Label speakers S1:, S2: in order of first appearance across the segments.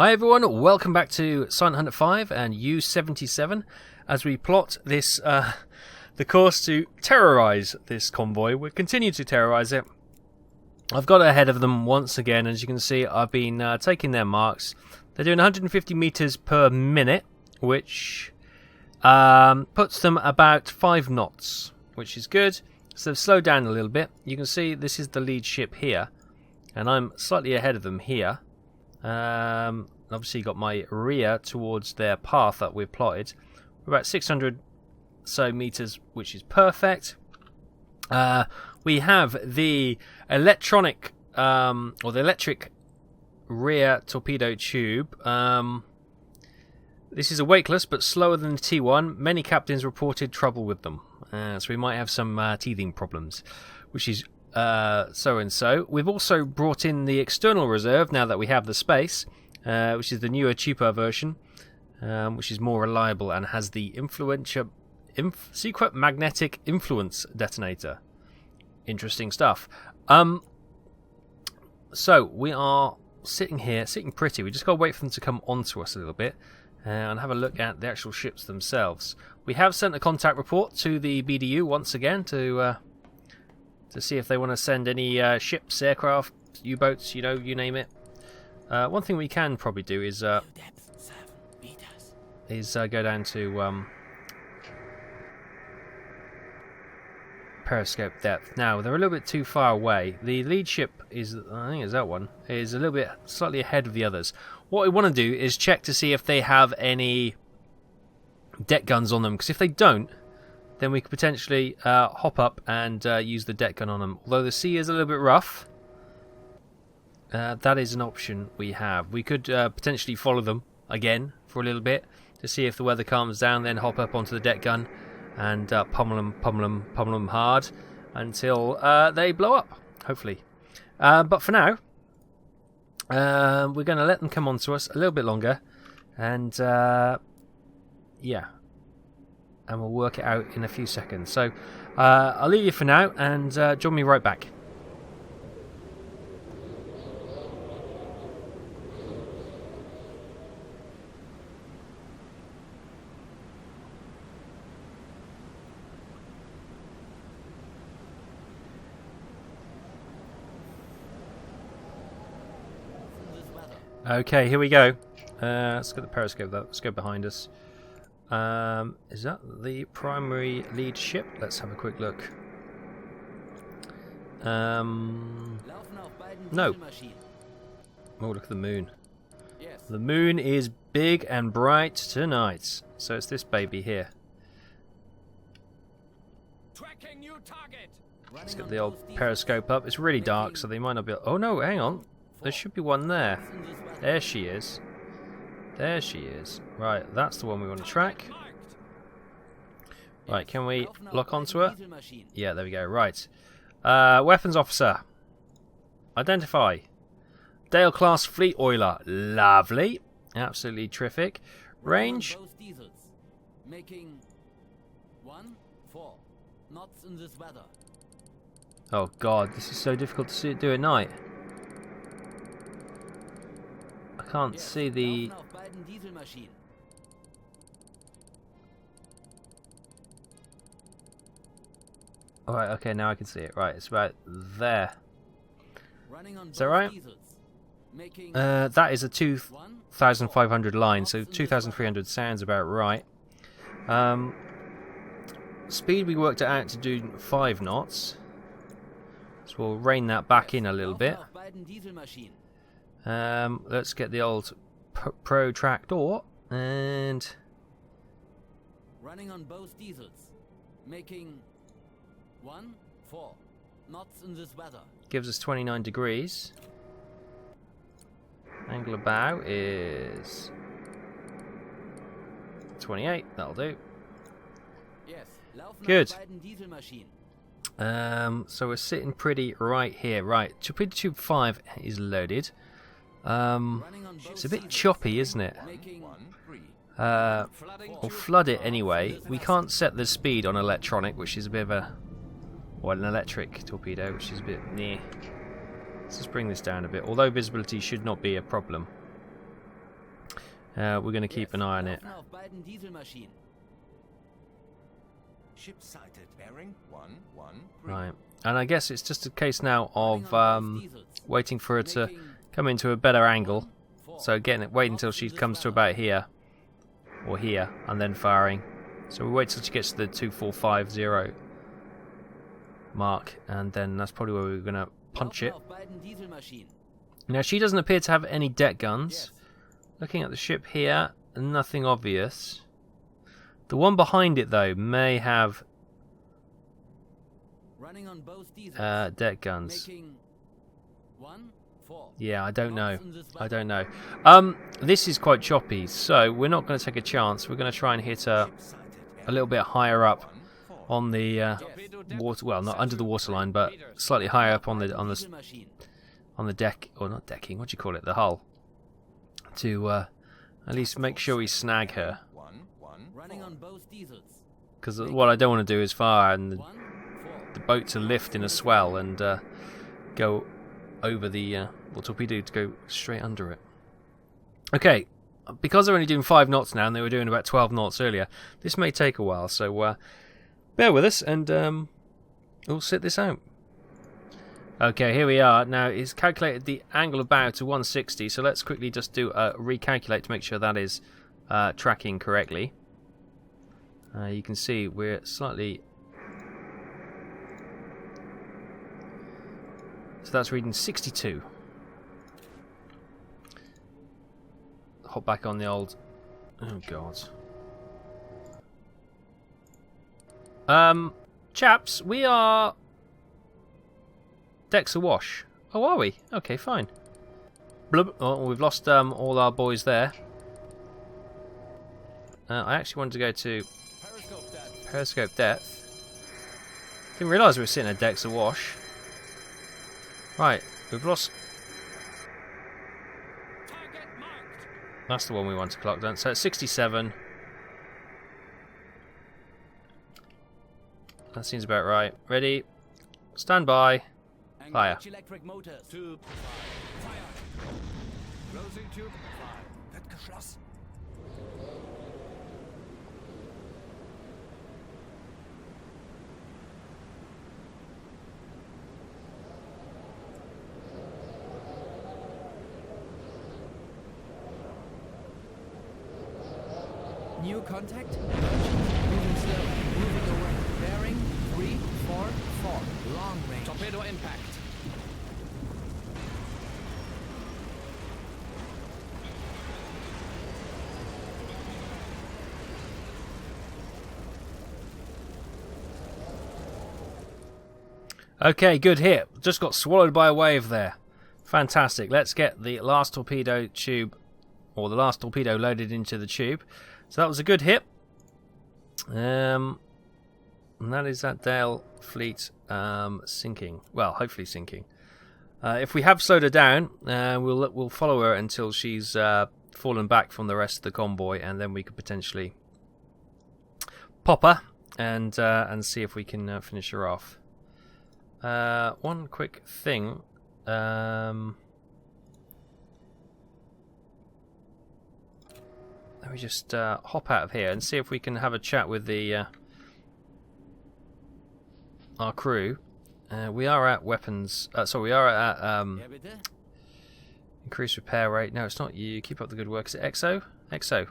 S1: Hi everyone, welcome back to Silent Hunter 5 and U-77 as we plot this the course to terrorise this convoy. We'll continue to terrorise it. I've got ahead of them once again. As you can see, I've been taking their marks. They're doing 150 meters per minute, which puts them about 5 knots, which is good. So they've slowed down a little bit. You can see this is the lead ship here, and I'm slightly ahead of them here. Obviously got my rear towards their path that we've plotted. We're about 600 so meters, which is perfect. We have the electronic or the electric rear torpedo tube. This is a weightless but slower than the T1. Many captains reported trouble with them, so we might have some teething problems, which is so and so. We've also brought in the external reserve now that we have the space, which is the newer, cheaper version, which is more reliable and has the secret magnetic influence detonator. Interesting stuff. So we are sitting here, sitting pretty. We just got to wait for them to come onto us a little bit and have a look at the actual ships themselves. We have sent a contact report to the BDU once again to see if they want to send any ships, aircraft, U-boats, you know, you name it. One thing we can probably do is go down to periscope depth. Now they're a little bit too far away. The lead ship is, I think it's that one, is a little bit slightly ahead of the others. What we want to do is check to see if they have any deck guns on them, because if they don't, then we could potentially hop up and use the deck gun on them. Although the sea is a little bit rough, that is an option we have. We could potentially follow them again for a little bit to see if the weather calms down, then hop up onto the deck gun and pummel them hard until they blow up, hopefully. But for now, we're going to let them come onto us a little bit longer, and yeah. And we'll work it out in a few seconds. So I'll leave you for now and join me right back. Okay, here we go. Let's get the periscope. Let's go behind us. Is that the primary lead ship? Let's have a quick look. No. Oh, look at the moon. The moon is big and bright tonight. So it's this baby here. Let's get the old periscope up. It's really dark, so they might not be... Oh no, hang on. There should be one there. There she is. There she is. Right, that's the one we want to track. Right, can we lock onto her? Yeah, there we go. Right. Weapons officer. Identify. Dale class fleet oiler. Lovely. Absolutely terrific. Range. Oh god, this is so difficult to do at night. I can't see the... Alright, okay, now I can see it. Right, it's about there. Is that right? That is a 2,500 line, so 2,300 sounds about right. Speed we worked it out to do 5 knots. So we'll rein that back in a little bit. Let's get the old protractor and
S2: running on both diesels, making 4 knots in this weather.
S1: Gives us 29 degrees. Angle of bow is 28. That'll do.
S2: Yes.
S1: Good. So we're sitting pretty right here. Right, torpedo tube 5 is loaded. It's a bit choppy, isn't it? We'll flood it anyway. We can't set the speed on electronic, which is a bit of a... Well, an electric torpedo, which is a bit near. Let's just bring this down a bit, although visibility should not be a problem. We're going to keep an eye on it.
S2: Auf beiden Dieselmaschinen.
S3: Ship sighted. Bearing 113.
S1: Right. And I guess it's just a case now of waiting for her to come into a better angle. So wait until she comes to about here. Or here. And then firing. So we wait till she gets to the 2450 mark. And then that's probably where we're going to punch it.
S2: Auf beiden Dieselmaschinen.
S1: Now she doesn't appear to have any deck guns. Looking at the ship here, nothing obvious. The one behind it though may have
S2: Running on both diesels.
S1: deck guns.
S2: Making 1-4.
S1: Yeah, I don't know.
S2: Knots in this
S1: I
S2: weather.
S1: don't know. This is quite choppy, so we're not going to take a chance. We're going to try and hit her a little bit higher up on the water. Well, not under the waterline, but slightly higher up on the
S2: Dieselmaschinen.
S1: deck, or not decking. What do you call it? The hull. To at least make sure we snag her.
S2: Running on both diesels.
S1: Because what I don't want to do is fire and
S2: 1-4.
S1: the boat to lift in a swell and go over the torpedo to go straight under it. Okay, because they're only doing 5 knots now and they were doing about 12 knots earlier, this may take a while, so bear with us and we'll sit this out. Okay, here we are. Now, it's calculated the angle of bow to 160, so let's quickly just do a recalculate to make sure that is tracking correctly. You can see we're slightly... So that's reading 62. Hop back on the old... Oh, God. Chaps, we are... decks awash. Oh, are we? Okay, fine. Blub. Oh, we've lost all our boys there. I actually wanted to go to periscope depth. Didn't realise we were sitting at decks awash. Right, we've lost. That's the one we want to clock down. So it's 67. That seems about right. Ready? Stand by. Fire.
S2: Engage electric motors.
S3: Tube 5. Fire. Closing tube 5. Wird geschlossen.
S2: New contact. Moving slow. Moving away. Bearing 344. Long range.
S3: Torpedo impact.
S1: Okay, good hit. Just got swallowed by a wave there. Fantastic. Let's get the last torpedo tube, or the last torpedo loaded into the tube. So that was a good hit. And that is that Dale fleet sinking. Well, hopefully sinking. If we have slowed her down, we'll follow her until she's fallen back from the rest of the convoy, and then we could potentially pop her and see if we can finish her off. One quick thing. Let me just hop out of here and see if we can have a chat with the our crew. We are at weapons. Sorry, we are at
S2: Ja, bitte?
S1: increased repair rate. No, it's not you. Keep up the good work. Is it EXO? EXO.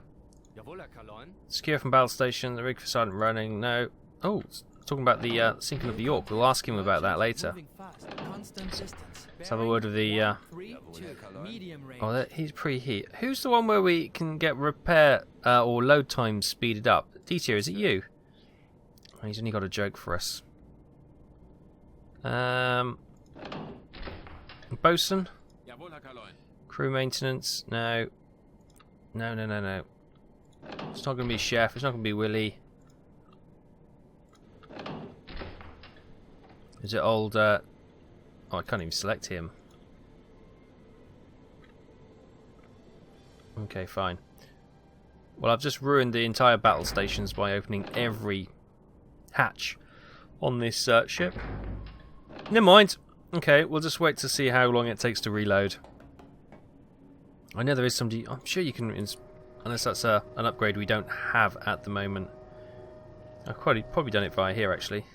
S3: Jawohl, Herr Kalon.
S1: Secure from battle station. The rig for silent running. No. Oh, talking about the sinking of the York. We'll ask him about that later.
S2: Moving fast. Constant distance.
S1: Let's have a word with the.
S2: 3-2. Medium range.
S1: Oh, he's preheat. Who's the one where we can get repair or load time speeded up? D-tier, is it you? Oh, he's only got a joke for us. Bosun?
S3: Jawohl, Herr Kalon.
S1: Crew maintenance? No. No. It's not going to be Chef. It's not going to be Willie. Is it old... Oh, I can't even select him. Okay, fine. Well, I've just ruined the entire battle stations by opening every hatch on this ship. Never mind. Okay, we'll just wait to see how long it takes to reload. I know there is somebody... I'm sure you can Unless that's an upgrade we don't have at the moment. I've probably done it via here, actually.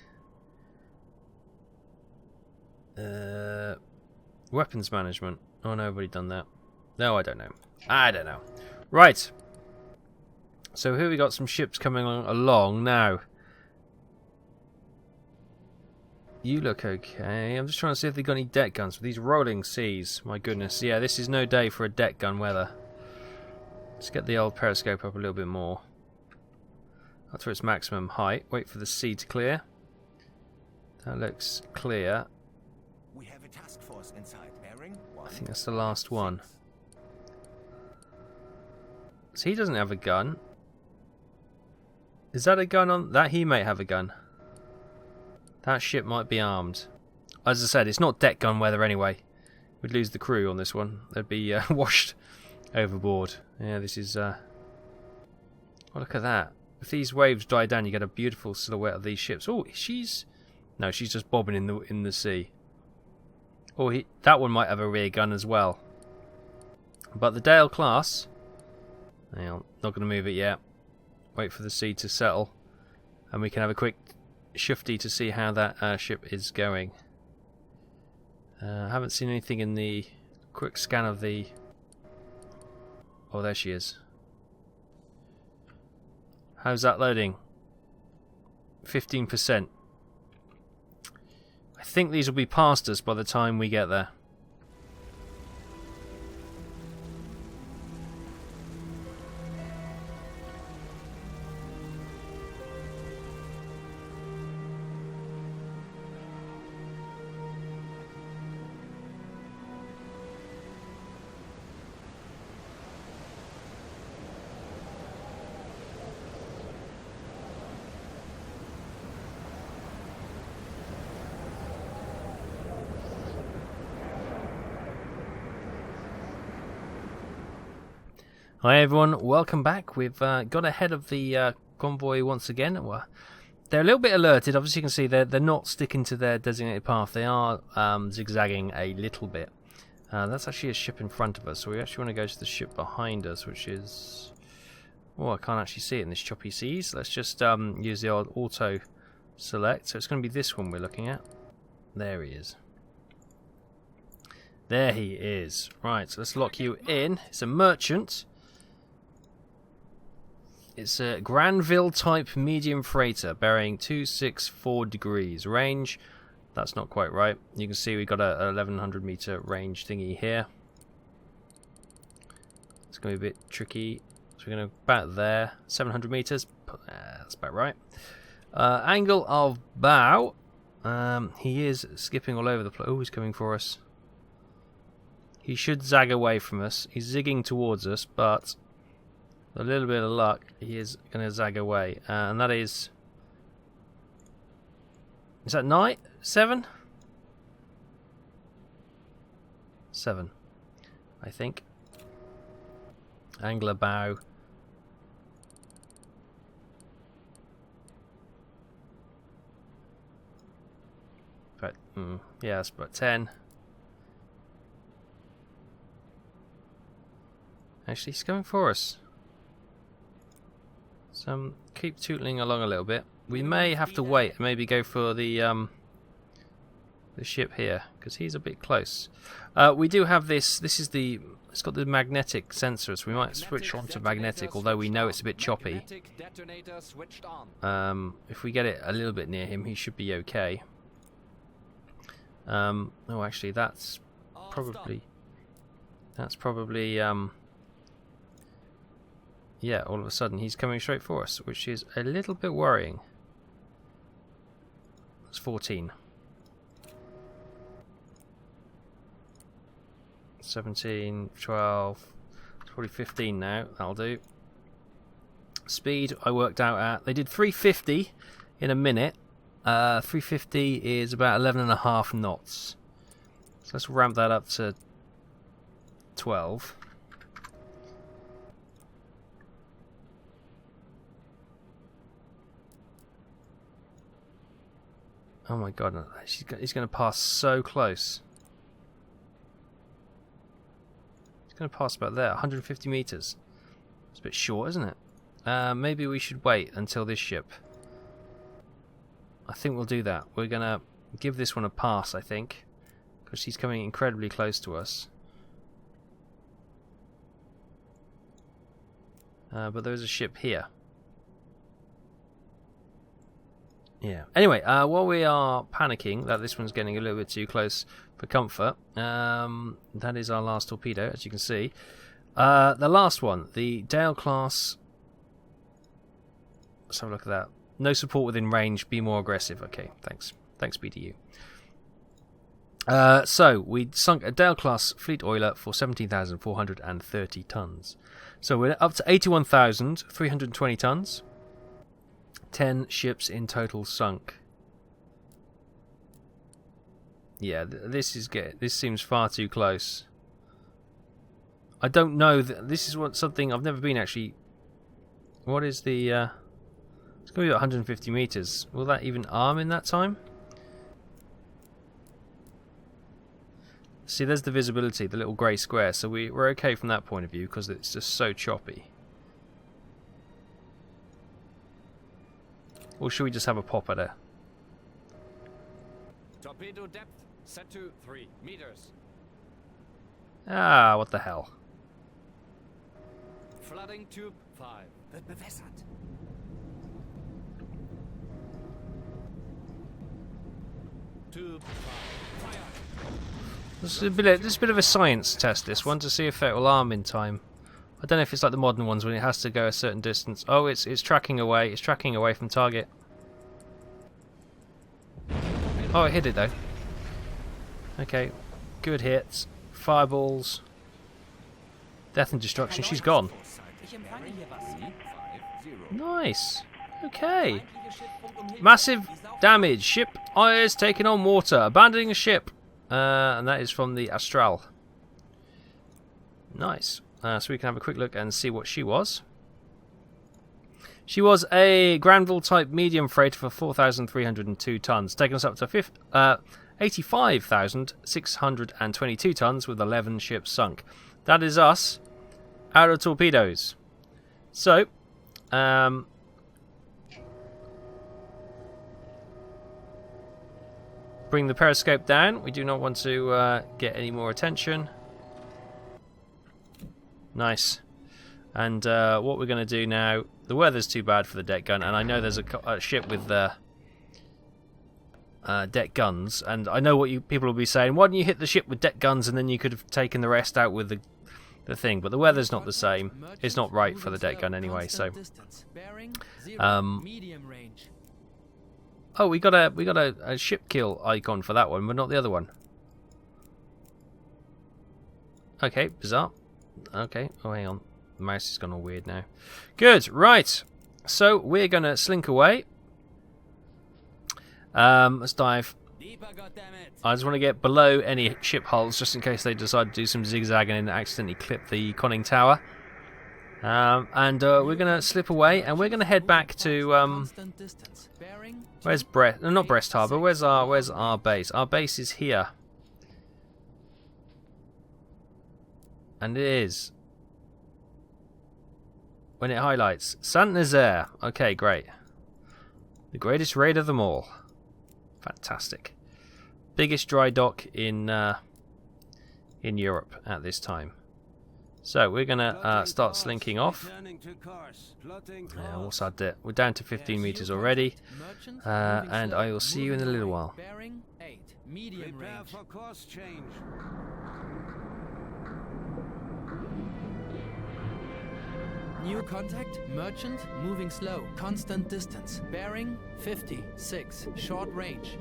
S1: Weapons management. Oh no, I've already done that. No, I don't know. I don't know. Right. So here we got some ships coming along now. You look okay. I'm just trying to see if they've got any deck guns. With these rolling seas, my goodness. Yeah, this is no day for a deck gun weather. Let's get the old periscope up a little bit more. Up to its maximum height. Wait for the sea to clear. That looks clear.
S4: We have a task force inside. Bearing
S1: I think that's the last one. So he doesn't have a gun. Is that a gun on that? He may have a gun. That ship might be armed. As I said, it's not deck gun weather anyway. We'd lose the crew on this one. They'd be washed overboard. Yeah, this is... Oh, look at that. If these waves die down, you get a beautiful silhouette of these ships. Oh, she's... No, she's just bobbing in the sea. Oh, that one might have a rear gun as well. But the Dale class... Hang on, not going to move it yet. Wait for the sea to settle. And we can have a quick shifty to see how that ship is going. I haven't seen anything in the quick scan of the... Oh, there she is. How's that loading? 15%. I think these will be past us by the time we get there. Hi everyone, welcome back. We've got ahead of the convoy once again. They're a little bit alerted. Obviously you can see they're not sticking to their designated path. They are zigzagging a little bit. That's actually a ship in front of us, so we actually want to go to the ship behind us, which is... Oh, I can't actually see it in this choppy seas. Let's just use the old auto select. So it's going to be this one we're looking at. There he is. There he is. Right, so let's lock you in. It's a merchant. It's a Granville type medium freighter bearing 264 degrees. Range, that's not quite right. You can see we've got a 1100 meter range thingy here. It's going to be a bit tricky. So we're going to about there. 700 meters. That's about right. Angle of bow. He is skipping all over the place. Oh, he's coming for us. He should zag away from us. He's zigging towards us, but... a little bit of luck, he is going to zag away. And that is... Is that 9? 7? 7, I think. Angler bow. But, yeah, that's about 10. Actually, he's coming for us. So keep tootling along a little bit. We may have to wait and maybe go for the ship here because he's a bit close. We do have this. This is the. It's got the magnetic sensor, so we might switch on to magnetic. Although we know it's a bit choppy. If we get it a little bit near him, he should be okay. Oh, actually, that's probably. Yeah, all of a sudden he's coming straight for us, which is a little bit worrying. It's 14. 17, 12, it's probably 15 now, that'll do. Speed I worked out at, they did 350 in a minute. 350 is about 11.5 knots. So let's ramp that up to 12. Oh my god, he's going to pass so close. He's going to pass about there, 150 meters. It's a bit short, isn't it? Maybe we should wait until this ship. I think we'll do that. We're going to give this one a pass, I think, because she's coming incredibly close to us. But there's a ship here. Yeah. Anyway, while we are panicking that this one's getting a little bit too close for comfort, that is our last torpedo, as you can see. The last one, the Dale class. Let's have a look at that. No support within range. Be more aggressive. Okay, thanks. Thanks, BDU. So we sunk a Dale class fleet oiler for 17,430 tons. So we're up to 81,320 tons. 10 ships in total sunk. Yeah, this seems far too close. I don't know. This is something I've never been actually. What is the? It's going to be about 150 meters. Will that even arm in that time? See, there's the visibility, the little grey square. So we're okay from that point of view because it's just so choppy. Or should we just have a pop at her?
S3: Torpedo depth set to 3 meters.
S1: Ah, what the hell?
S3: Flooding tube 5.
S4: Wird bewässert.
S3: Tube 5. Fire.
S1: This is a bit of a science test, this one, to see if it will arm in time. I don't know if it's like the modern ones when it has to go a certain distance. Oh, it's tracking away. It's tracking away from target. Oh, it hit it though. Okay, good hits. Fireballs. Death and destruction. She's gone. Nice. Okay. Massive damage. Ship is taking on water. Abandoning a ship. And that is from the Astral. Nice. So we can have a quick look and see what she was. She was a Granville type medium freighter for 4,302 tons, taking us up to 85,622 tons with 11 ships sunk. That is us out of torpedoes. So, bring the periscope down. We do not want to get any more attention. Nice. And what we're going to do now, the weather's too bad for the deck gun, and I know there's a ship with deck guns, and I know what people will be saying, why didn't you hit the ship with deck guns and then you could have taken the rest out with the thing, but the weather's not the same. It's not right for the deck gun anyway, so... Oh, we got a ship kill icon for that one, but not the other one. Okay, bizarre. Okay, oh hang on. The mouse has gone all weird now. Good, right. So we're gonna slink away. Let's dive. I just want to get below any ship hulls just in case they decide to do some zigzagging and accidentally clip the conning tower. And we're gonna slip away and we're gonna head back to where's Brest? No, not Brest Harbour. Where's our base? Our base is here. And it is. When it highlights Saint-Nazaire. Okay, great. The greatest raid of them all. Fantastic. Biggest dry dock in Europe at this time. So we're gonna start slinking off. What's our depth? We're down to 15 meters already, and I will see you in a little while.
S3: Prepare for course change.
S2: New contact, merchant, moving slow, constant distance, bearing 56, short range.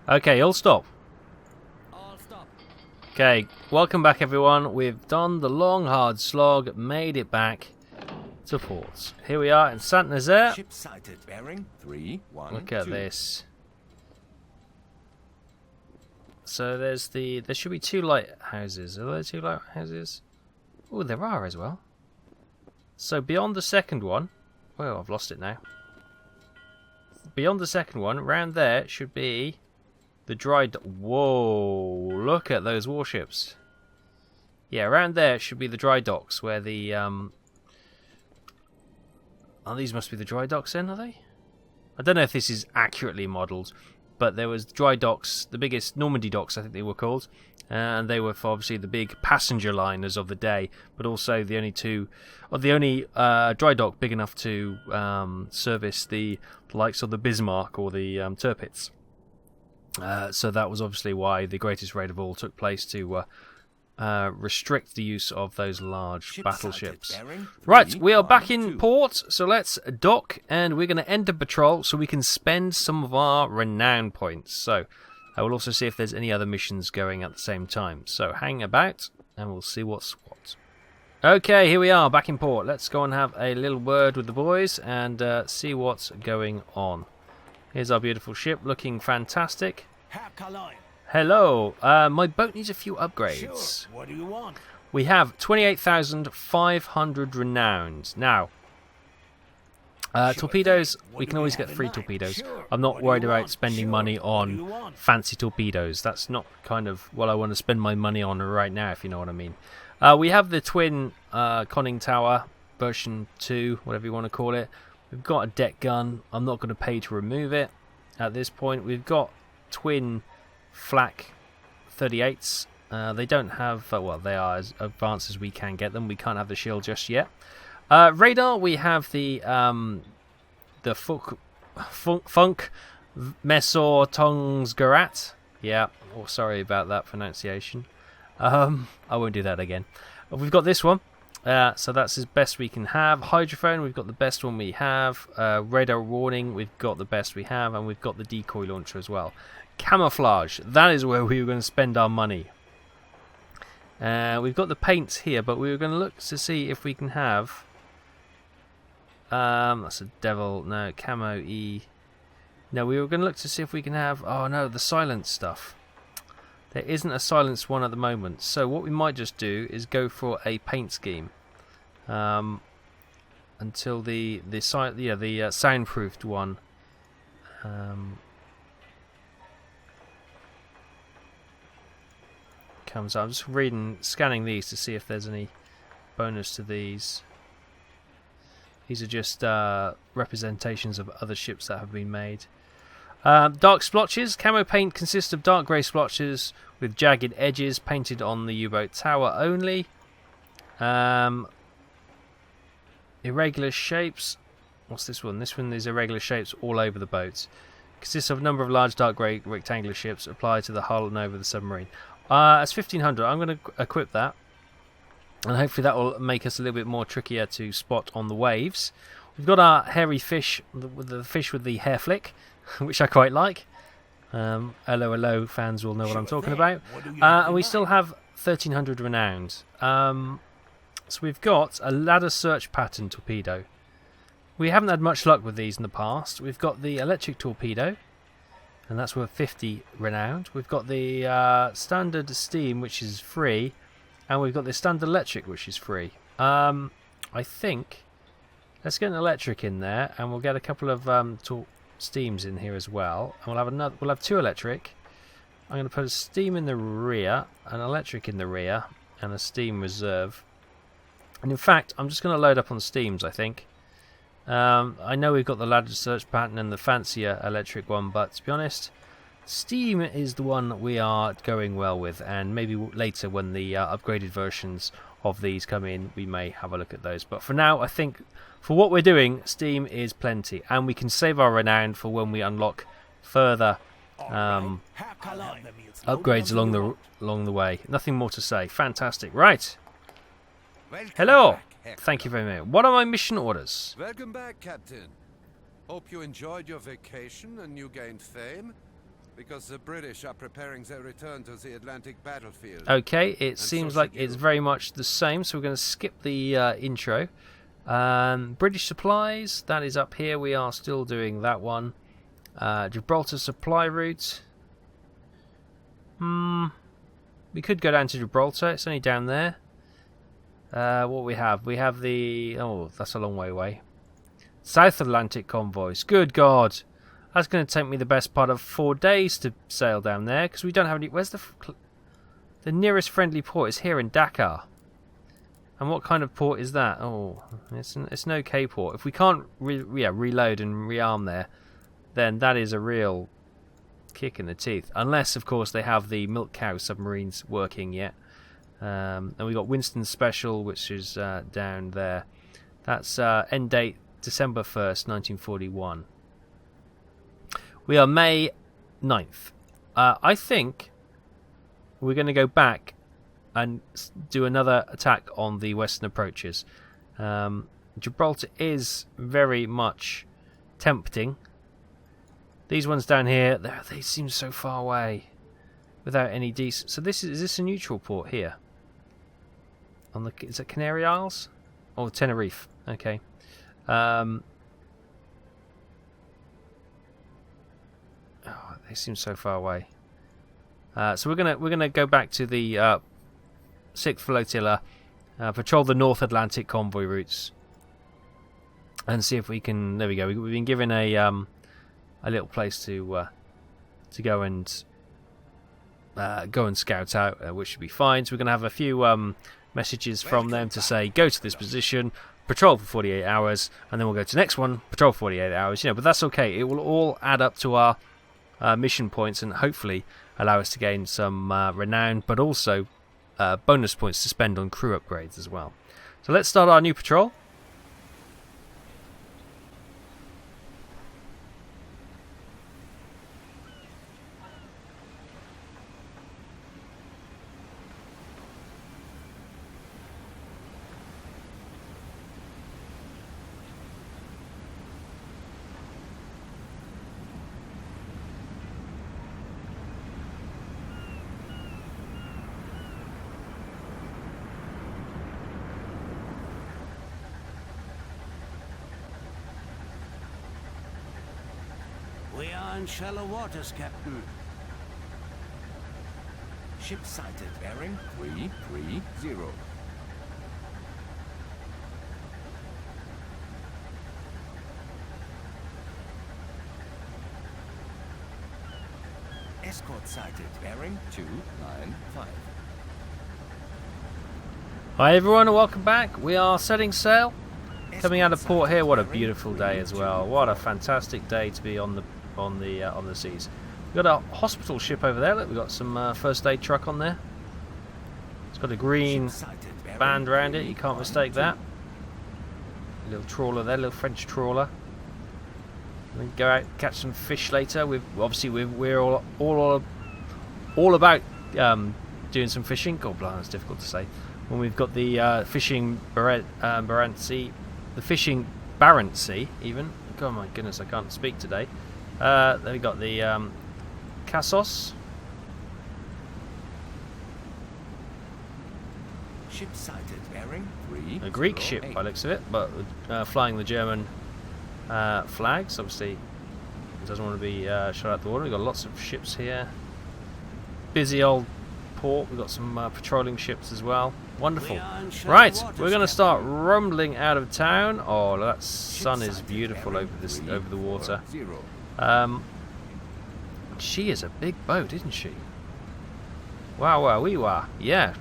S1: Okay, all stop.
S2: All stop.
S1: Okay, welcome back everyone. We've done the long hard slog, made it back to port. Here we are in Saint Nazaire.
S4: Ship sighted. Bearing 3-1.
S1: Look at
S4: 2.
S1: this. So there should be 2 lighthouses. Are there 2 lighthouses? Oh, there are as well. So beyond the second one, well, I've lost it now. Beyond the second one, round there should be the dry dock. Whoa, look at those warships. Yeah, around there should be the dry docks where the oh, these must be the dry docks then, are they? I don't know if this is accurately modelled, but there was dry docks, the biggest Normandy docks I think they were called, and they were for obviously the big passenger liners of the day, but also the only dry dock big enough to service the likes of the Bismarck or the Tirpitz. So that was obviously why the greatest raid of all took place, to restrict the use of those large battleships. Right, we are back in port, so let's dock, and we're going to enter patrol so we can spend some of our renown points. So I will also see if there's any other missions going at the same time. So hang about, and we'll see what's what. Okay, here we are, back in port. Let's go and have a little word with the boys and see what's going on. Here's our beautiful ship, looking fantastic. Hello, my boat needs a few upgrades.
S3: Sure. What do you want?
S1: We have 28,500 renowned. Now, torpedoes, we can always get free torpedoes. I'm not worried about spending money on fancy torpedoes. That's not kind of what I want to spend my money on right now, if you know what I mean. We have the twin conning tower, version 2, whatever you want to call it. We've got a deck gun. I'm not going to pay to remove it at this point. We've got twin flak 38s. They don't have, well, they are as advanced as we can get them. We can't have the shield just yet. Radar, we have the Funk Mesor Tongsgarat. Yeah, oh, sorry about that pronunciation. I won't do that again. We've got this one. So that's as best we can have. Hydrophone, we've got the best one we have. Radar warning, we've got the best we have. And we've got the decoy launcher as well. Camouflage, that is where we were going to spend our money. We've got the paints here, but we were going to look to see if we can have... that's a devil, no, camo E. No, we were going to look to see if we can have... Oh no, the silence stuff. There isn't a silenced one at the moment, so what we might just do is go for a paint scheme until the soundproofed one comes out. I'm just scanning these to see if there's any bonus to these. These are just representations of other ships that have been made. Dark splotches. Camo paint consists of dark grey splotches with jagged edges painted on the U-boat tower only. Irregular shapes. What's this one? This one is irregular shapes all over the boat. Consists of a number of large dark grey rectangular ships applied to the hull and over the submarine. It's 1500. I'm going to equip that. And hopefully that will make us a little bit more trickier to spot on the waves. We've got our hairy fish, the fish with the hair flick, which I quite like. Hello fans will know what I'm talking about. And we still have 1300 renowned. So we've got a ladder search pattern torpedo. We haven't had much luck with these in the past. We've got the electric torpedo, and that's worth 50 renowned. We've got the standard steam, which is free, and we've got the standard electric, which is free. I think let's get an electric in there, and we'll get a couple of steams in here as well, and we'll have 2 electric. I'm going to put a steam in the rear, an electric in the rear, and a steam reserve. And in fact, I'm just going to load up on steams, I think. I know we've got the ladder search pattern and the fancier electric one, but to be honest, steam is the one that we are going well with, and maybe later when the upgraded versions of these come in, we may have a look at those. But for now, I think for what we're doing, steam is plenty, and we can save our renown for when we unlock further upgrades along the way. Nothing more to say. Fantastic. Right. Hello. Thank you very much. What are my mission orders?
S3: Welcome back, Captain. Hope you enjoyed your vacation and you gained fame. because the British are preparing their return to the Atlantic battlefield.
S1: Okay, it
S3: And
S1: seems
S3: so
S1: like
S3: should
S1: it's
S3: you.
S1: very much the same, so we're going to skip the intro. British supplies, that is up here. We are still doing that one. Gibraltar supply route. We could go down to Gibraltar. It's only down there. What we have? We have the... Oh, that's a long way away. South Atlantic convoys. Good God. That's going to take me the best part of 4 days to sail down there, because we don't have any... Where's the nearest friendly port is here in Dakar. And what kind of port is that? Oh, it's an okay port. If we can't reload and rearm there, then that is a real kick in the teeth. Unless, of course, they have the milk cow submarines working yet. And we got Winston Special, which is down there. That's end date December 1st, 1941. We are May 9th. I think we're going to go back and do another attack on the western approaches. Gibraltar is very much tempting. These ones down here, they seem so far away without any decent... So is this a neutral port here? Is it Canary Isles? Or Tenerife? Okay. Oh, they seem so far away. So we're gonna go back to the 6th Flotilla, patrol the North Atlantic convoy routes, and see if we can. There we go. We've been given a little place to go and scout out, which should be fine. So we're gonna have a few messages from them to say go to this position, patrol for 48 hours, and then we'll go to the next one, patrol for 48 hours. But that's okay. It will all add up to our mission points and hopefully allow us to gain some renown, but also bonus points to spend on crew upgrades as well. So let's start our new patrol.
S2: We are in shallow waters, Captain.
S4: Ship sighted. Bearing 330. Escort sighted. Bearing 295.
S1: Hi everyone and welcome back. We are setting sail. Coming out of port here. What a beautiful day as well. What a fantastic day to be on the seas. We've got a hospital ship over there. Look, we've got some first aid truck on there. It's got a green band around it. You can't mistake that. A little trawler there, a little French trawler. We go out catch some fish later. We're all about doing some fishing. God bless, it's difficult to say. When we've got the fishing Barents Sea, the fishing Barents Sea even. Oh my goodness, I can't speak today. Then we got the Kassos.
S4: Ship sighted. Bearing 308.
S1: A Greek ship by the looks of it, but flying the German flags. Obviously, it doesn't want to be shot out the water. We've got lots of ships here. Busy old port. We've got some patrolling ships as well. Wonderful. Right, we're going to start rumbling out of town. Oh, that sun is beautiful over the water. She is a big boat, isn't she? Wow, wee wah. Yeah.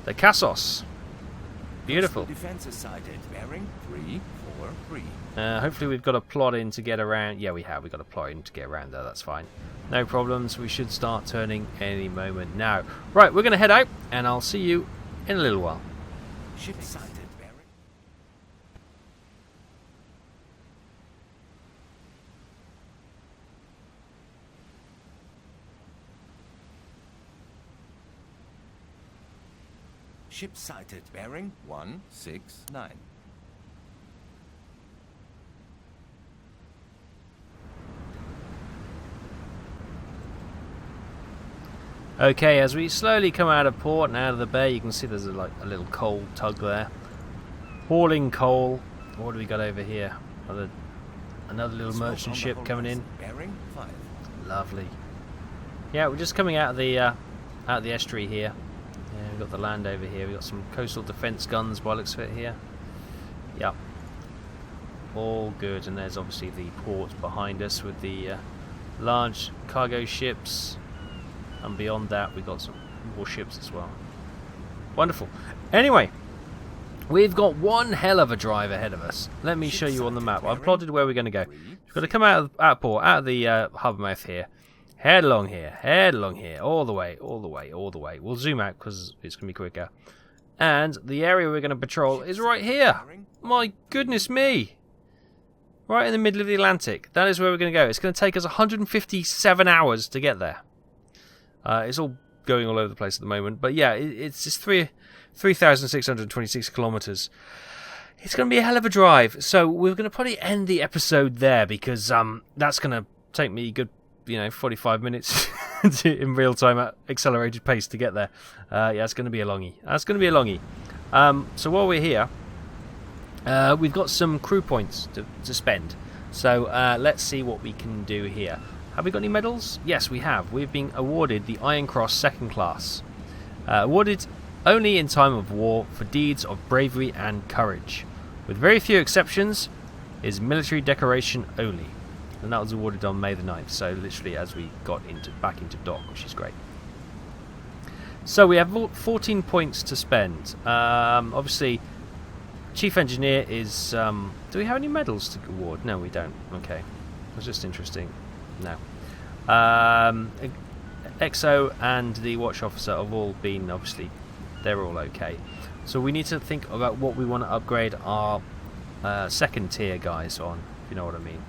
S1: The Kassos. Beautiful.
S4: Defenses sighted. Bearing 343.
S1: Hopefully we've got a plot in to get around. Yeah, we have. We've got a plot in to get around there. That's fine. No problems. We should start turning any moment now. Right, we're going to head out, and I'll see you in a little while.
S4: Ship sighted. Bearing. Ship sighted. Bearing 169.
S1: Okay, as we slowly come out of port and out of the bay, you can see there's a little coal tug there. Hauling coal. What do we got over here? Another little merchant ship coming in.
S4: Bearing 5.
S1: Lovely. Yeah, we're just coming out of the estuary here. Yeah, we've got the land over here. We've got some coastal defence guns by the looks of it here. Yep. All good. And there's obviously the port behind us with the large cargo ships. And beyond that, we've got some warships as well. Wonderful. Anyway, we've got one hell of a drive ahead of us. Let me show you on the map. I've plotted where we're going to go. We've got to come out of port, out of the harbour mouth here. Head along here, all the way. We'll zoom out because it's going to be quicker. And the area we're going to patrol is right here. My goodness me. Right in the middle of the Atlantic. That is where we're going to go. It's going to take us 157 hours to get there. It's all going all over the place at the moment. But yeah, it's just 3,626 kilometres. It's going to be a hell of a drive. So we're going to probably end the episode there because that's going to take me a good 45 minutes in real time at accelerated pace to get there. Yeah, it's going to be a longie. So while we're here, we've got some crew points to spend. So let's see what we can do here. Have we got any medals? Yes, we have. We've been awarded the Iron Cross Second Class. Awarded only in time of war for deeds of bravery and courage. With very few exceptions, is military decoration only. And that was awarded on May the 9th, so literally as we got back into dock, which is great. So we have 14 points to spend. Obviously, Chief Engineer is... do we have any medals to award? No, we don't. Okay. That's just interesting. No. EXO and the Watch Officer have all been, obviously, they're all okay. So we need to think about what we want to upgrade our second tier guys on, if you know what I mean.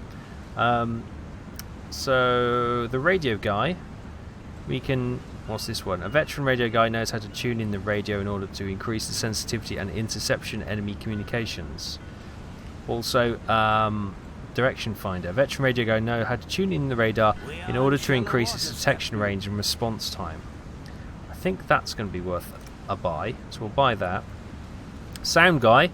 S1: So the radio guy, we can... What's this one? A veteran radio guy knows how to tune in the radio in order to increase the sensitivity and interception enemy communications. Also, direction finder. A veteran radio guy knows how to tune in the radar in order to increase its detection range and response time. I think that's going to be worth a buy, so we'll buy that. Sound guy.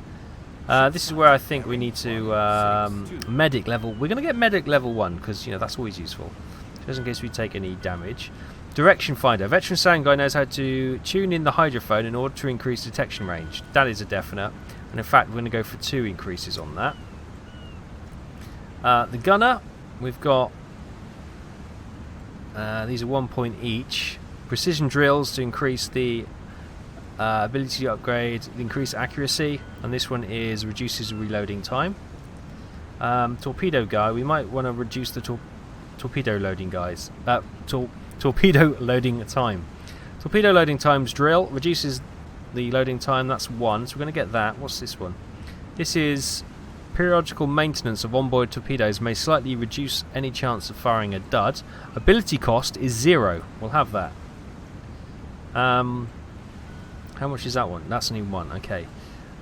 S1: This is where I think we need to medic level. We're going to get medic level 1 because that's always useful, just in case we take any damage. Direction finder. A veteran sound guy knows how to tune in the hydrophone in order to increase detection range. That is a definite, and in fact we're going to go for 2 increases on that. The gunner, we've got these are 1 point each. Precision drills to increase the ability to upgrade, increase accuracy, and this one is reduces reloading time. Torpedo guy, we might want to reduce the torpedo loading guys. Torpedo loading time. Torpedo loading times drill reduces the loading time. That's 1, so we're going to get that. What's this one? This is periodical maintenance of onboard torpedoes may slightly reduce any chance of firing a dud. Ability cost is 0. We'll have that. How much is that one? That's only 1. Okay.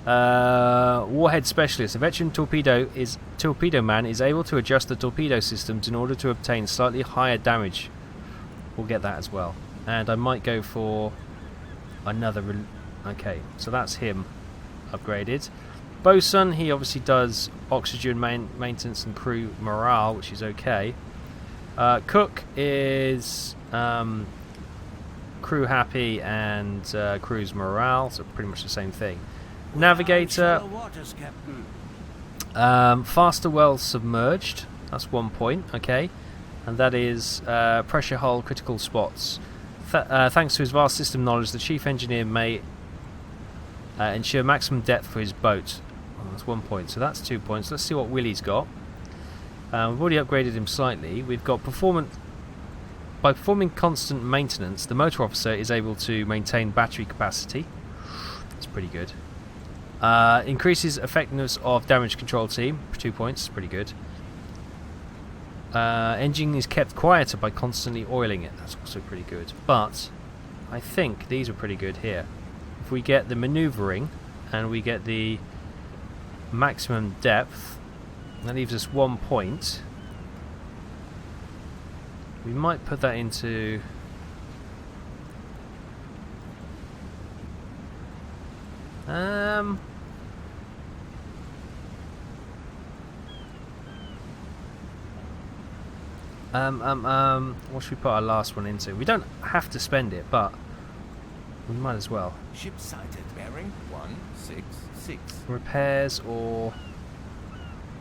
S1: Warhead specialist. A veteran torpedo man is able to adjust the torpedo systems in order to obtain slightly higher damage. We'll get that as well. And I might go for another... Okay, so that's him upgraded. Bosun, he obviously does oxygen maintenance and crew morale, which is okay. Cook is crew happy and crew's morale, so pretty much the same thing. Navigator, faster well submerged, that's 1 point, okay. And that is pressure hull critical spots. Thanks to his vast system knowledge, the chief engineer may ensure maximum depth for his boat. Oh, that's 1 point, so that's 2 points. Let's see what Willie's got. We've already upgraded him slightly. We've got by performing constant maintenance, the motor officer is able to maintain battery capacity. That's pretty good. Increases effectiveness of damage control team, 2 points, pretty good. Engine is kept quieter by constantly oiling it. That's also pretty good. But I think these are pretty good here. If we get the manoeuvring and we get the maximum depth, that leaves us 1 point. We might put that into What should we put our last one into? We don't have to spend it, but we might as well.
S4: Ship sighted. Bearing 166.
S1: Repairs or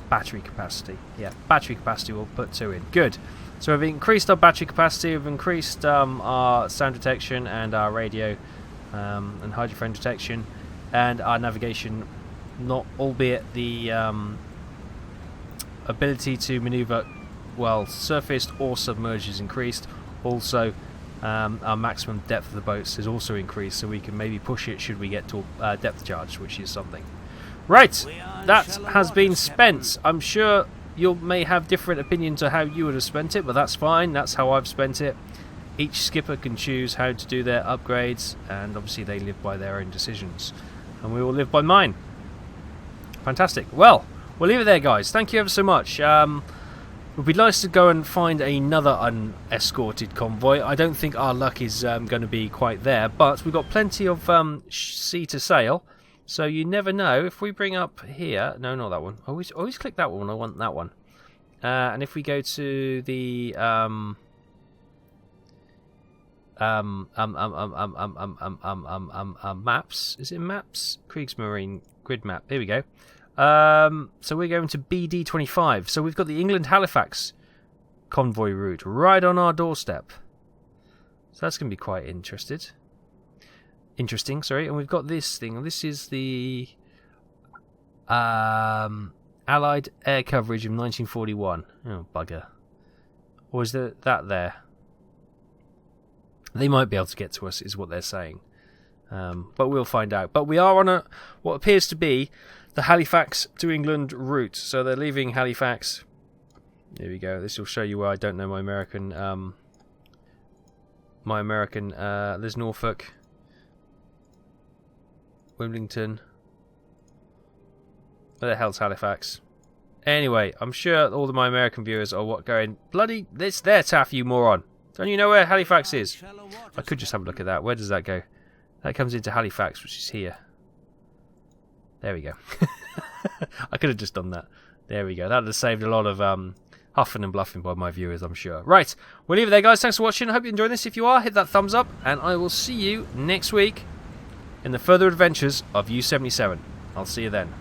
S1: battery capacity. Yeah, battery capacity we'll put 2 in. Good. So we've increased our battery capacity, we've increased our sound detection and our radio and hydrophone detection and our navigation, not albeit the ability to maneuver well surfaced or submerged is increased. Also our maximum depth of the boats is also increased, so we can maybe push it should we get to depth charge, which is something. Right, that has been spent. I'm sure you may have different opinions of how you would have spent it, but that's fine. That's how I've spent it. Each skipper can choose how to do their upgrades, and obviously they live by their own decisions, and we will live by mine. Fantastic. Well, we'll leave it there, guys. Thank you ever so much. It would be nice to go and find another unescorted convoy. I don't think our luck is going to be quite there, but we've got plenty of sea to sail, so you never know. If we bring up here, no, not that one. Always click that one. I want that one. And if we go to the maps, is it maps? Kriegsmarine grid map. Here we go. So we're going to BD25. So we've got the England Halifax convoy route right on our doorstep. So that's going to be quite interesting. Sorry, and we've got this thing. This is the Allied air coverage of 1941. Oh bugger! Or is that there? They might be able to get to us, is what they're saying. But we'll find out. But we are on what appears to be the Halifax to England route. So they're leaving Halifax. There we go. This will show you where I don't know my American. There's Norfolk, Wimbledon. Where the hell's Halifax? Anyway, I'm sure all of my American viewers are going, bloody, it's there, Taff, you moron. Don't you know where Halifax is? I could just have a look at that. Where does that go? That comes into Halifax, which is here. There we go. I could have just done that. There we go. That would have saved a lot of huffing and bluffing by my viewers, I'm sure. Right, we'll leave it there, guys. Thanks for watching. I hope you enjoyed this. If you are, hit that thumbs up, and I will see you next week in the further adventures of U-77. I'll see you then.